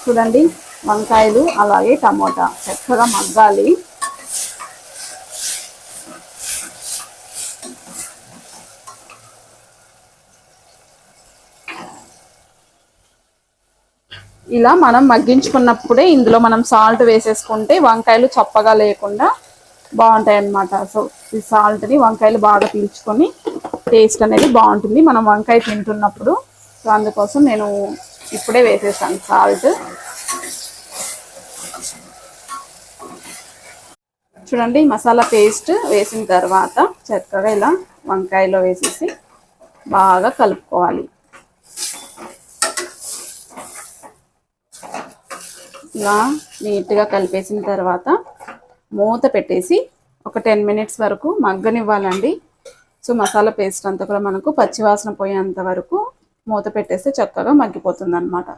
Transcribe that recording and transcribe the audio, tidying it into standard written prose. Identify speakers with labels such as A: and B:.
A: చూడండి, వంకాయలు అలాగే టమోటా చక్కగా మగ్గాలి. ఇలా మనం మగ్గించుకున్నప్పుడే ఇందులో మనం సాల్ట్ వేసేసుకుంటే వంకాయలు చప్పగా లేకుండా బాగుంటాయి అన్నమాట. సో ఈ సాల్ట్ని వంకాయలు బాగా పీల్చుకొని టేస్ట్ అనేది బాగుంటుంది మనం వంకాయ తింటున్నప్పుడు. సో అందుకోసం నేను ఇప్పుడే వేసేసాను సాల్ట్. చూడండి, మసాలా పేస్ట్ వేసిన తర్వాత చక్కగా ఇలా వంకాయలో వేసేసి బాగా కలుపుకోవాలి. ఇలా నీట్గా కలిపేసిన తర్వాత మూత పెట్టేసి ఒక 10 మినిట్స్ వరకు మగ్గనివ్వాలండి. సో మసాలా పేస్ట్ అంతా కూడా మనకు పచ్చివాసన పోయేంత వరకు మూత పెట్టేస్తే చక్కగా మగ్గిపోతుంది అన్నమాట.